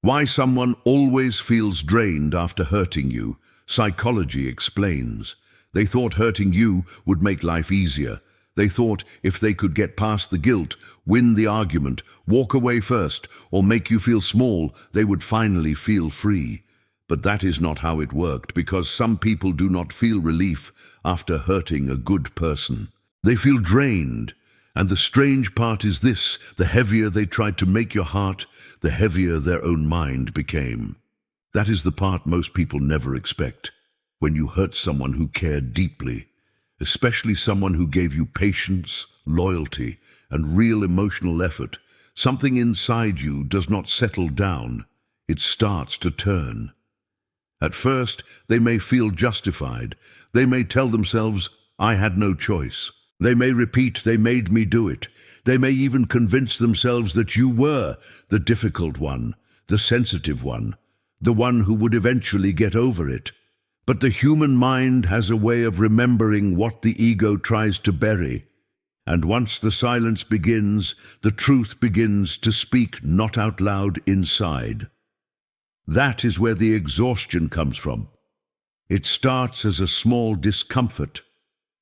Why someone always feels drained after hurting you, psychology explains. They thought hurting you would make life easier. They thought if they could get past the guilt, win the argument, walk away first, or make you feel small, they would finally feel free. But that is not how it worked, because some people do not feel relief after hurting a good person. They feel drained. And the strange part is this: the heavier they tried to make your heart, the heavier their own mind became. That is the part most people never expect. When you hurt someone who cared deeply, especially someone who gave you patience, loyalty, and real emotional effort, something inside you does not settle down. It starts to turn. At first, they may feel justified. They may tell themselves, "I had no choice." They may repeat, "They made me do it." They may even convince themselves that you were the difficult one, the sensitive one, the one who would eventually get over it. But the human mind has a way of remembering what the ego tries to bury. And once the silence begins, the truth begins to speak, not out loud, inside. That is where the exhaustion comes from. It starts as a small discomfort,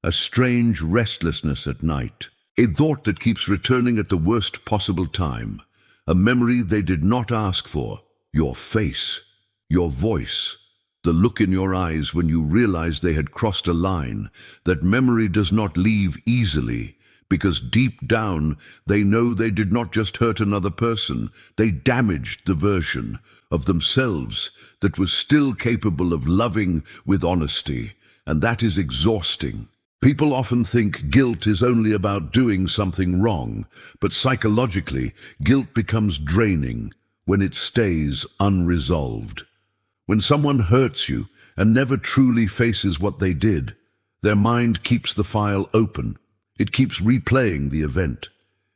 a strange restlessness at night, a thought that keeps returning at the worst possible time, a memory they did not ask for, your face, your voice, the look in your eyes when you realized they had crossed a line. That memory does not leave easily, because deep down they know they did not just hurt another person, they damaged the version of themselves that was still capable of loving with honesty, and that is exhausting. People often think guilt is only about doing something wrong, but psychologically, guilt becomes draining when it stays unresolved. When someone hurts you and never truly faces what they did, their mind keeps the file open. It keeps replaying the event.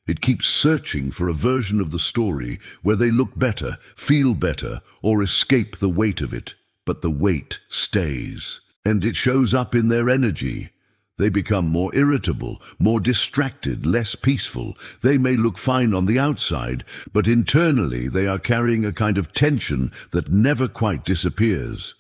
It keeps searching for a version of the story where they look better, feel better, or escape the weight of it. But the weight stays, and it shows up in their energy. They become more irritable, more distracted, less peaceful. They may look fine on the outside, but internally they are carrying a kind of tension that never quite disappears.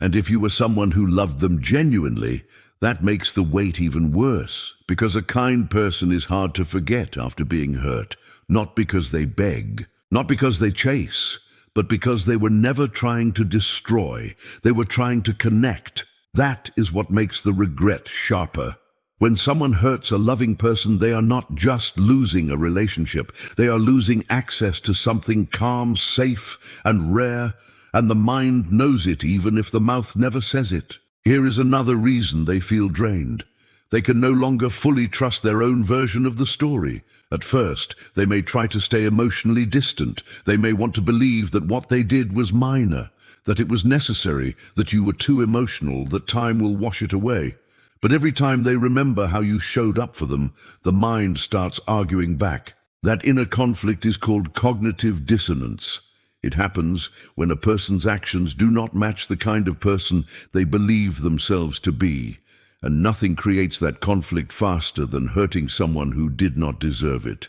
And if you were someone who loved them genuinely, that makes the weight even worse, because a kind person is hard to forget after being hurt, not because they beg, not because they chase, but because they were never trying to destroy. They were trying to connect. That is what makes the regret sharper. When someone hurts a loving person, they are not just losing a relationship. They are losing access to something calm, safe, and rare, and the mind knows it even if the mouth never says it. Here is another reason they feel drained. They can no longer fully trust their own version of the story. At first, they may try to stay emotionally distant. They may want to believe that what they did was minor, that it was necessary, that you were too emotional, that time will wash it away. But every time they remember how you showed up for them, the mind starts arguing back. That inner conflict is called cognitive dissonance. It happens when a person's actions do not match the kind of person they believe themselves to be. And nothing creates that conflict faster than hurting someone who did not deserve it.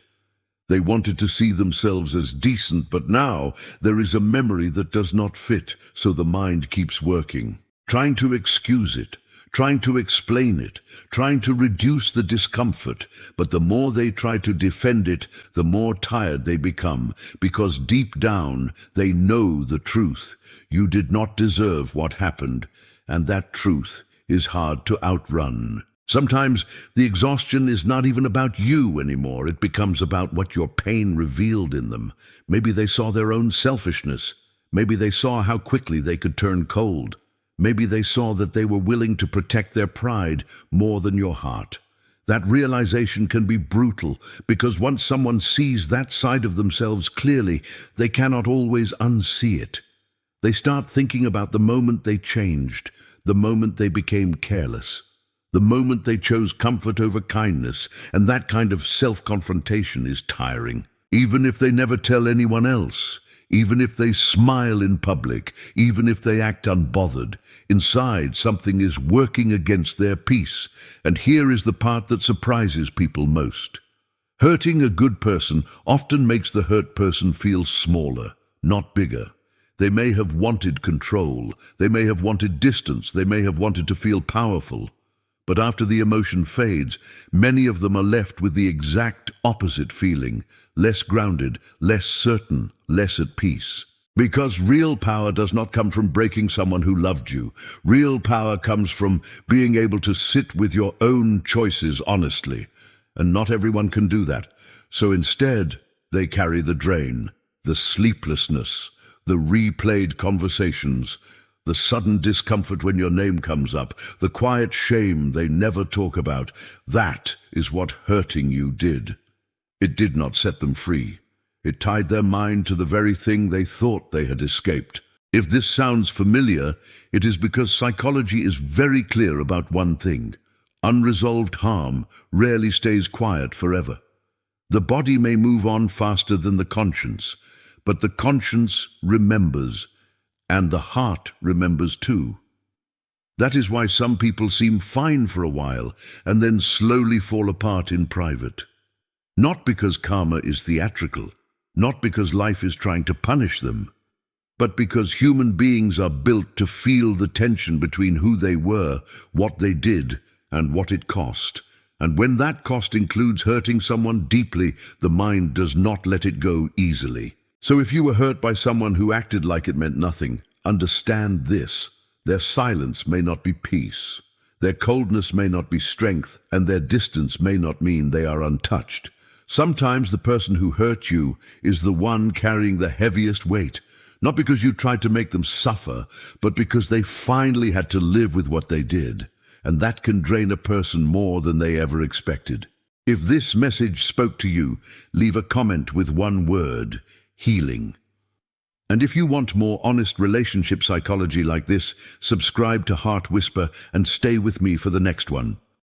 They wanted to see themselves as decent, but now there is a memory that does not fit, so the mind keeps working, trying to excuse it, trying to explain it, trying to reduce the discomfort. But the more they try to defend it, the more tired they become, because deep down they know the truth. You did not deserve what happened, and that truth is hard to outrun. Sometimes the exhaustion is not even about you anymore. It becomes about what your pain revealed in them. Maybe they saw their own selfishness. Maybe they saw how quickly they could turn cold. Maybe they saw that they were willing to protect their pride more than your heart. That realization can be brutal, because once someone sees that side of themselves clearly, they cannot always unsee it. They start thinking about the moment they changed, the moment they became careless, the moment they chose comfort over kindness, and that kind of self-confrontation is tiring. Even if they never tell anyone else, even if they smile in public, even if they act unbothered, inside something is working against their peace. And here is the part that surprises people most. Hurting a good person often makes the hurt person feel smaller, not bigger. They may have wanted control, they may have wanted distance, they may have wanted to feel powerful. But after the emotion fades, many of them are left with the exact opposite feeling, less grounded, less certain, less at peace. Because real power does not come from breaking someone who loved you. Real power comes from being able to sit with your own choices honestly. And not everyone can do that. So instead, they carry the drain, the sleeplessness, the replayed conversations, the sudden discomfort when your name comes up, the quiet shame they never talk about. That is what hurting you did. It did not set them free. It tied their mind to the very thing they thought they had escaped. If this sounds familiar, it is because psychology is very clear about one thing. Unresolved harm rarely stays quiet forever. The body may move on faster than the conscience, but the conscience remembers, and the heart remembers too. That is why some people seem fine for a while and then slowly fall apart in private. Not because karma is theatrical, not because life is trying to punish them, but because human beings are built to feel the tension between who they were, what they did, and what it cost. And when that cost includes hurting someone deeply, the mind does not let it go easily. So if you were hurt by someone who acted like it meant nothing, understand this: their silence may not be peace, their coldness may not be strength, and their distance may not mean they are untouched. Sometimes the person who hurt you is the one carrying the heaviest weight, not because you tried to make them suffer, but because they finally had to live with what they did, and that can drain a person more than they ever expected. If this message spoke to you, leave a comment with one word: healing. And if you want more honest relationship psychology like this, subscribe to Heart Whisper and stay with me for the next one.